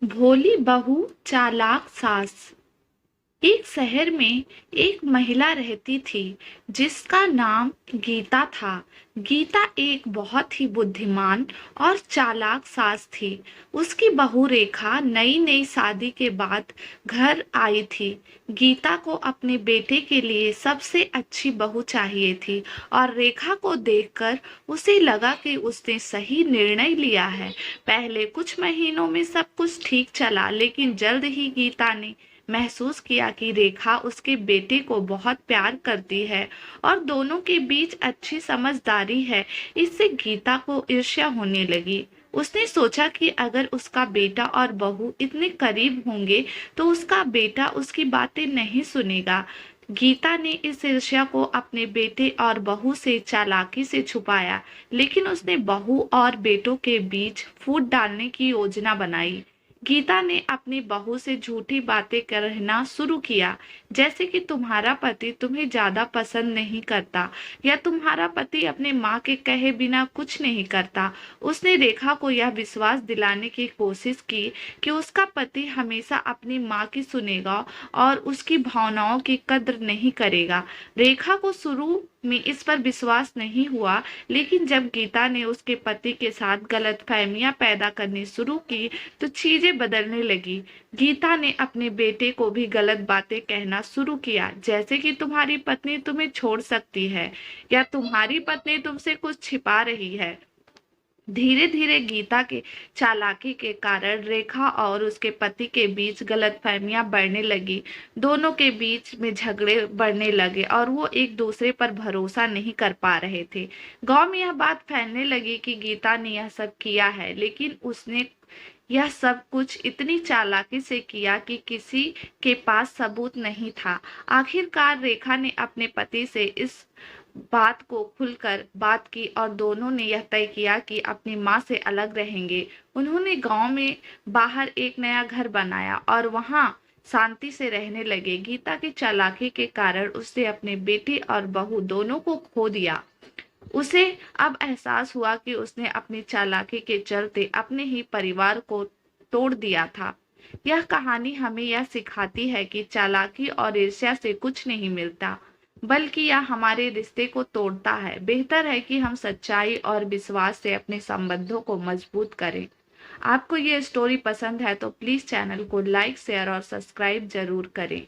भोली बहू चालाक सास। एक शहर में एक महिला रहती थी जिसका नाम गीता था। गीता एक बहुत ही बुद्धिमान और चालाक सास थी। उसकी बहू रेखा नई नई शादी के बाद घर आई थी। गीता को अपने बेटे के लिए सबसे अच्छी बहू चाहिए थी और रेखा को देखकर उसे लगा कि उसने सही निर्णय लिया है। पहले कुछ महीनों में सब कुछ ठीक चला, लेकिन जल्द ही गीता ने महसूस किया कि रेखा उसके बेटे को बहुत प्यार करती है और दोनों के बीच अच्छी समझदारी है। इससे गीता को ईर्ष्या होने लगी। उसने सोचा कि अगर उसका बेटा और बहू इतने करीब होंगे तो उसका बेटा उसकी बातें नहीं सुनेगा। गीता ने इस ईर्ष्या को अपने बेटे और बहू से चालाकी से छुपाया, लेकिन उसने बहू और बेटों के बीच फूट डालने की योजना बनाई। गीता ने अपनी बहू से झूठी बातें कहना शुरू किया, जैसे कि तुम्हारा पति तुम्हें ज्यादा पसंद नहीं करता या तुम्हारा पति अपने माँ के कहे बिना कुछ नहीं करता। उसने रेखा को यह विश्वास दिलाने की कोशिश की कि उसका पति हमेशा अपनी माँ की सुनेगा और उसकी भावनाओं की कद्र नहीं करेगा। रेखा को शुरू में इस पर विश्वास नहीं हुआ, लेकिन जब गीता ने उसके पति के साथ गलतफहमियां पैदा करनी शुरू की तो चीजें बदलने लगी। गीता ने अपने बेटे को भी गलत बातें कहना शुरू किया, जैसे कि तुम्हारी पत्नी तुम्हें छोड़ सकती है या तुम्हारी पत्नी तुमसे कुछ छिपा रही है। धीरे धीरे गीता के चालाकी के कारण रेखा और उसके पति के बीच गलतफहमियां बढ़ने लगी। दोनों के बीच में झगड़े बढ़ने लगे और वो एक दूसरे पर भरोसा नहीं कर पा रहे थे। गांव में यह बात फैलने लगी कि गीता ने यह सब किया है, लेकिन उसने यह सब कुछ इतनी चालाकी से किया कि किसी के पास सबूत नहीं था। आखिरकार रेखा ने अपने पति से इस बात को खुलकर बात की और दोनों ने यह तय किया कि अपनी माँ से अलग रहेंगे। उन्होंने गांव में बाहर एक नया घर बनाया और वहां शांति से रहने लगे। गीता की चालाकी के कारण उसने अपने बेटे और बहू दोनों को खो दिया। उसे अब एहसास हुआ कि उसने अपनी चालाकी के चलते अपने ही परिवार को तोड़ दिया था। यह कहानी हमें यह सिखाती है कि चालाकी और ईर्ष्या से कुछ नहीं मिलता, बल्कि यह हमारे रिश्ते को तोड़ता है। बेहतर है कि हम सच्चाई और विश्वास से अपने संबंधों को मजबूत करें। आपको ये स्टोरी पसंद है तो प्लीज चैनल को लाइक, शेयर और सब्सक्राइब जरूर करें।